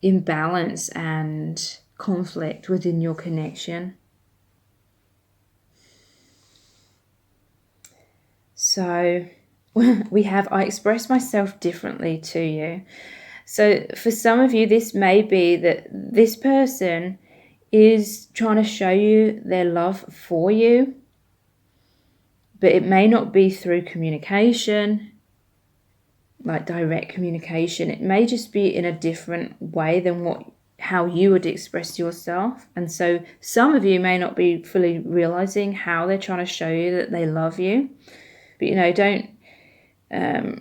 imbalance and conflict within your connection. So we have, I express myself differently to you. So for some of you, this may be that this person is trying to show you their love for you, but it may not be through communication, like direct communication. It may just be in a different way than how you would express yourself. And so some of you may not be fully realizing how they're trying to show you that they love you. But, you know, don't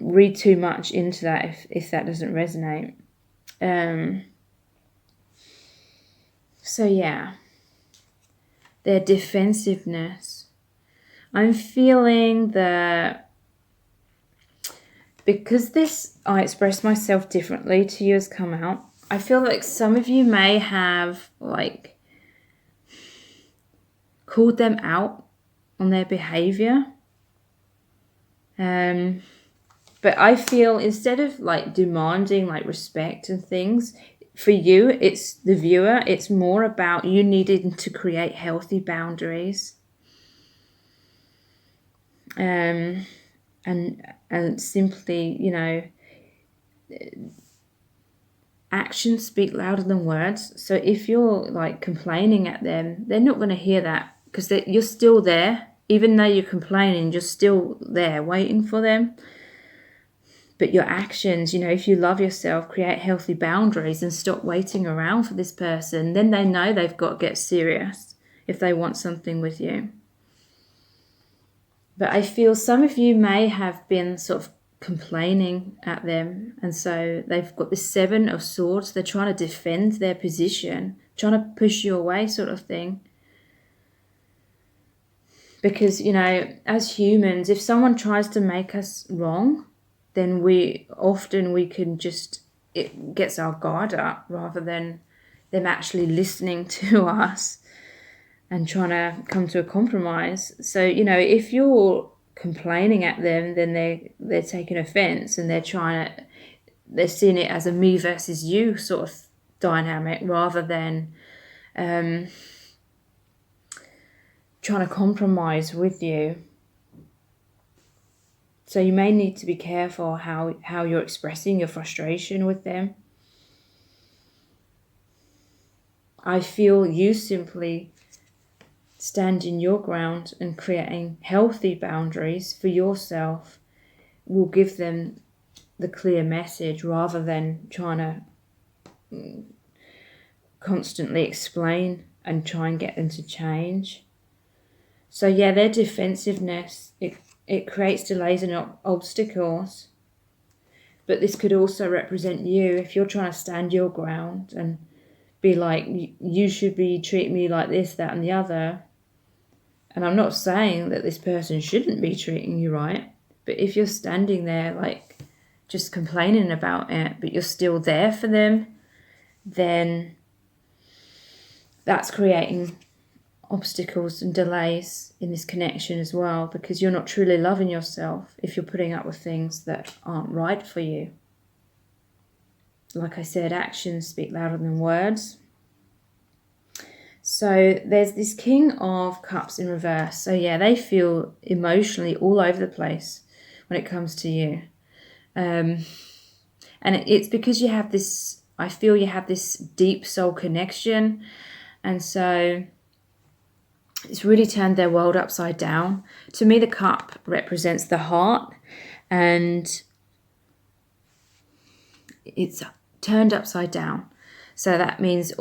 read too much into that if that doesn't resonate. So, yeah, their defensiveness. I'm feeling that because this I express myself differently to you has come out, I feel like some of you may have, like, called them out on their behavior. But I feel instead of like demanding like respect and things, for you, it's the viewer, it's more about you needing to create healthy boundaries. And simply, you know, actions speak louder than words. So if you're like complaining at them, they're not going to hear that, because you're still there. Even though you're complaining, you're still there waiting for them. But your actions, you know, if you love yourself, create healthy boundaries and stop waiting around for this person, then they know they've got to get serious if they want something with you. But I feel some of you may have been sort of complaining at them, and so they've got the 7 of Swords. They're trying to defend their position, trying to push you away sort of thing. Because, you know, as humans, if someone tries to make us wrong, then it gets our guard up rather than them actually listening to us and trying to come to a compromise. So, you know, if you're complaining at them, then they're taking offense and they're seeing it as a me versus you sort of dynamic rather than trying to compromise with you. So you may need to be careful how you're expressing your frustration with them. I feel you simply standing your ground and creating healthy boundaries for yourself will give them the clear message, rather than trying to constantly explain and try and get them to change. So yeah, their defensiveness, it creates delays and obstacles. But this could also represent you if you're trying to stand your ground and be like, you should be treating me like this, that and the other. And I'm not saying that this person shouldn't be treating you right, but if you're standing there like just complaining about it, but you're still there for them, then that's creating obstacles and delays in this connection as well, because you're not truly loving yourself if you're putting up with things that aren't right for you. Like I said, actions speak louder than words. So there's this King of Cups in reverse. So yeah, they feel emotionally all over the place when it comes to you. And it's because you have this, I feel you have this deep soul connection. And so it's really turned their world upside down. To me, the cup represents the heart, and it's turned upside down. So that means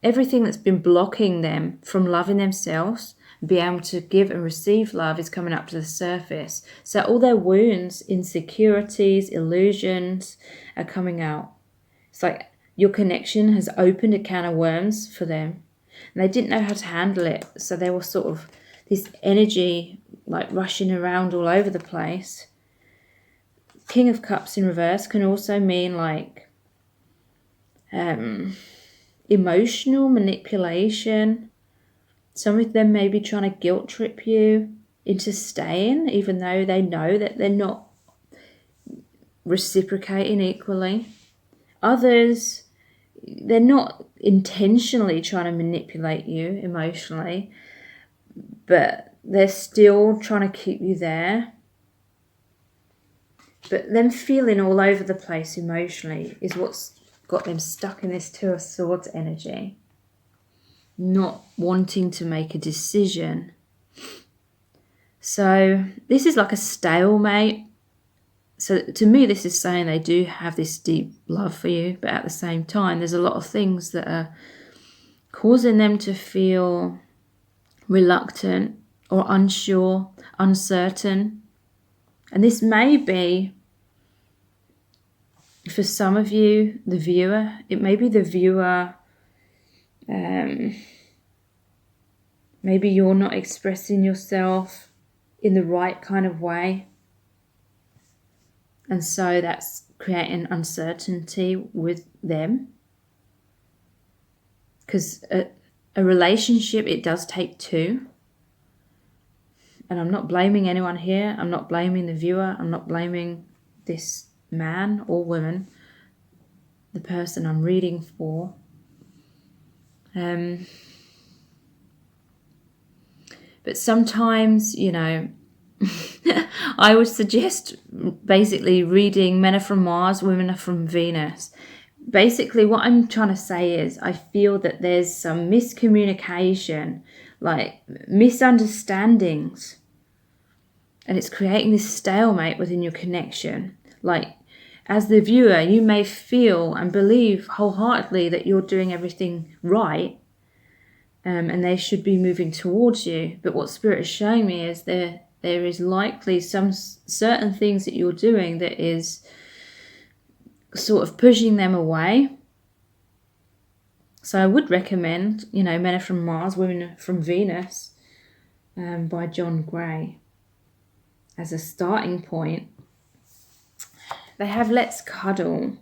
everything that's been blocking them from loving themselves, be able to give and receive love, is coming up to the surface. So all their wounds, insecurities, illusions are coming out. It's like your connection has opened a can of worms for them, and they didn't know how to handle it. So they were sort of this energy like rushing around all over the place. King of Cups in reverse can also mean like emotional manipulation. Some of them may be trying to guilt trip you into staying, even though they know that they're not reciprocating equally. Others, they're not intentionally trying to manipulate you emotionally, but they're still trying to keep you there. But them feeling all over the place emotionally is what's got them stuck in this Two of Swords energy, not wanting to make a decision. So this is like a stalemate. So to me, this is saying they do have this deep love for you, but at the same time, there's a lot of things that are causing them to feel reluctant or unsure, uncertain. And this may be, for some of you, the viewer, it may be the viewer, maybe you're not expressing yourself in the right kind of way. And so that's creating uncertainty with them. Because a relationship, it does take two. And I'm not blaming anyone here. I'm not blaming the viewer. I'm not blaming this man or woman, the person I'm reading for. But sometimes, I would suggest basically reading Men Are From Mars, Women Are From Venus. Basically, what I'm trying to say is I feel that there's some miscommunication, like misunderstandings, and it's creating this stalemate within your connection. Like, as the viewer, you may feel and believe wholeheartedly that you're doing everything right, and they should be moving towards you. But what Spirit is showing me is there is likely some certain things that you're doing that is sort of pushing them away. So I would recommend, Men Are From Mars, Women Are From Venus, by John Gray, as a starting point. They have Let's Cuddle.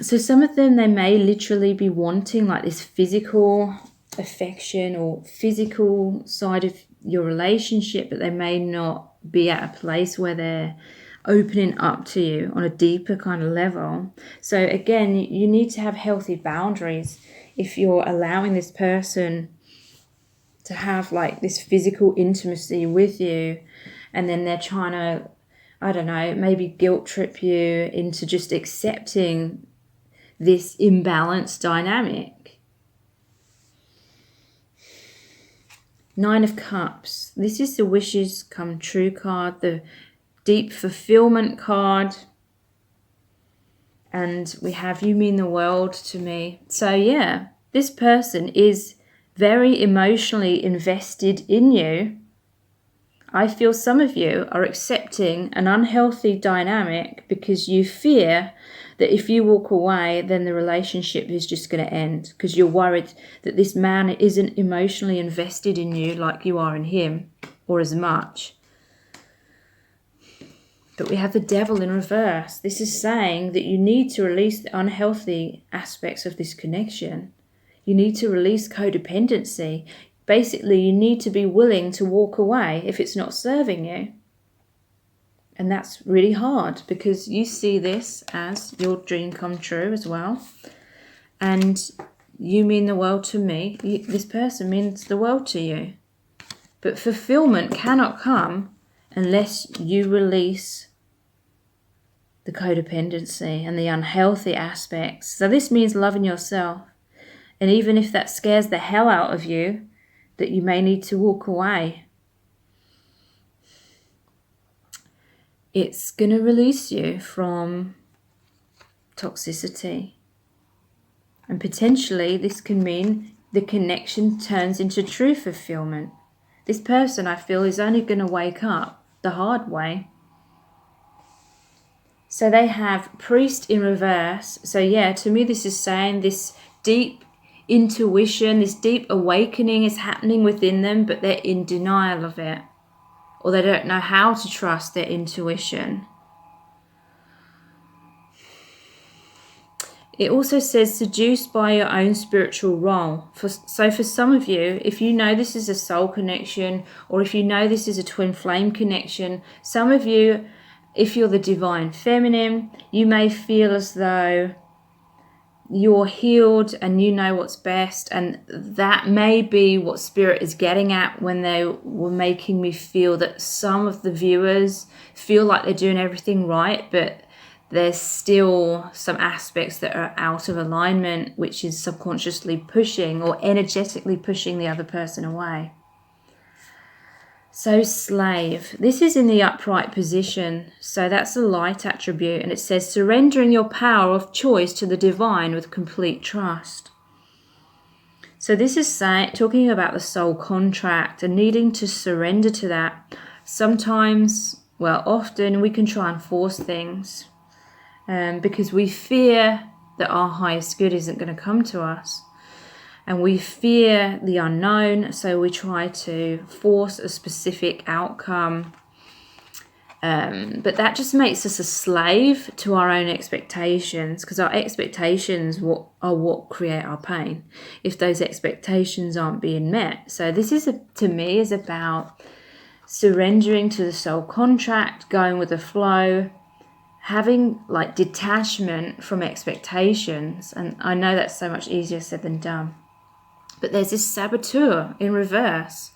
So some of them, they may literally be wanting like this physical affection or physical side of your relationship, but they may not be at a place where they're opening up to you on a deeper kind of level. So again, you need to have healthy boundaries if you're allowing this person to have like this physical intimacy with you, and then they're trying to, I don't know, maybe guilt trip you into just accepting this imbalanced dynamic. Nine of Cups. This is the wishes come true card, the deep fulfillment card. And we have you mean the world to me. So yeah, this person is very emotionally invested in you. I feel some of you are accepting an unhealthy dynamic because you fear that if you walk away, then the relationship is just going to end, because you're worried that this man isn't emotionally invested in you like you are in him, or as much. But we have the Devil in reverse. This is saying that you need to release the unhealthy aspects of this connection. You need to release codependency. Basically, you need to be willing to walk away if it's not serving you. And that's really hard, because you see this as your dream come true as well. And you mean the world to me. This person means the world to you. But fulfillment cannot come unless you release the codependency and the unhealthy aspects. So this means loving yourself. And even if that scares the hell out of you, that you may need to walk away, it's going to release you from toxicity. And potentially this can mean the connection turns into true fulfillment. This person, I feel, is only going to wake up the hard way. So they have Priest in reverse. So yeah, to me this is saying this deep intuition, this deep awakening is happening within them, but they're in denial of it. Or they don't know how to trust their intuition. It also says seduced by your own spiritual role. So for some of you, if you know this is a soul connection, or if you know this is a twin flame connection, some of you, if you're the divine feminine, you may feel as though you're healed and you know what's best, and that may be what Spirit is getting at when they were making me feel that some of the viewers feel like they're doing everything right, but there's still some aspects that are out of alignment, which is subconsciously pushing or energetically pushing the other person away. So slave, this is in the upright position, so that's a light attribute, and it says surrendering your power of choice to the divine with complete trust. So this is talking about the soul contract and needing to surrender to that. Sometimes, well, often we can try and force things because we fear that our highest good isn't going to come to us. And we fear the unknown, so we try to force a specific outcome. But that just makes us a slave to our own expectations, because our expectations are what create our pain if those expectations aren't being met. So this is, to me, is about surrendering to the soul contract, going with the flow, having like detachment from expectations. And I know that's so much easier said than done. But there's this saboteur in reverse.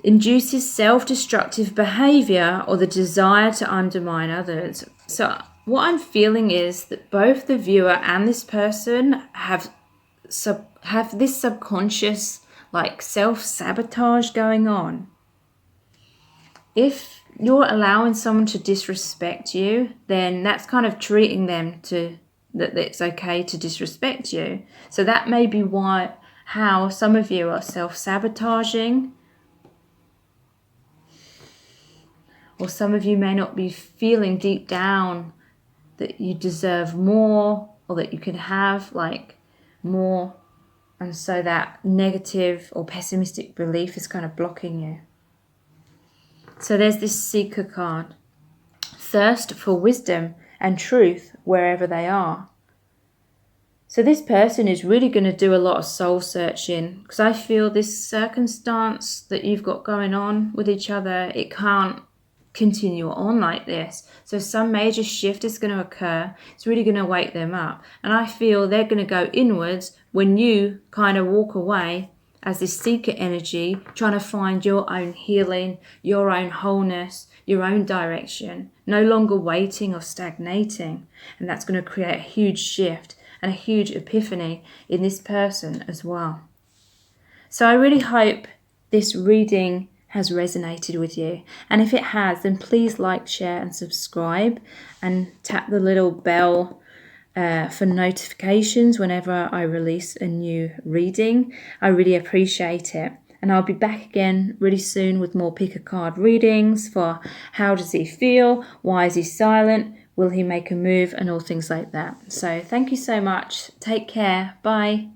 Induces self-destructive behavior or the desire to undermine others. So what I'm feeling is that both the viewer and this person have this subconscious like self-sabotage going on. If you're allowing someone to disrespect you, then that's kind of treating them to that it's okay to disrespect you. So that may be how some of you are self-sabotaging, or some of you may not be feeling deep down that you deserve more, or that you can have like more, and so that negative or pessimistic belief is kind of blocking you. So there's this Seeker card. Thirst for wisdom and truth wherever they are. So this person is really going to do a lot of soul searching, because I feel this circumstance that you've got going on with each other, it can't continue on like this. So some major shift is going to occur. It's really going to wake them up. And I feel they're going to go inwards when you kind of walk away as this seeker energy, trying to find your own healing, your own wholeness, your own direction, no longer waiting or stagnating. And that's going to create a huge shift and a huge epiphany in this person as well. So I really hope this reading has resonated with you. And if it has, then please share and subscribe, and tap the little bell for notifications whenever I release a new reading. I really appreciate it. And I'll be back again really soon with more pick a card readings for how does he feel, why is he silent, will he make a move, and all things like that. So thank you so much. Take care. Bye.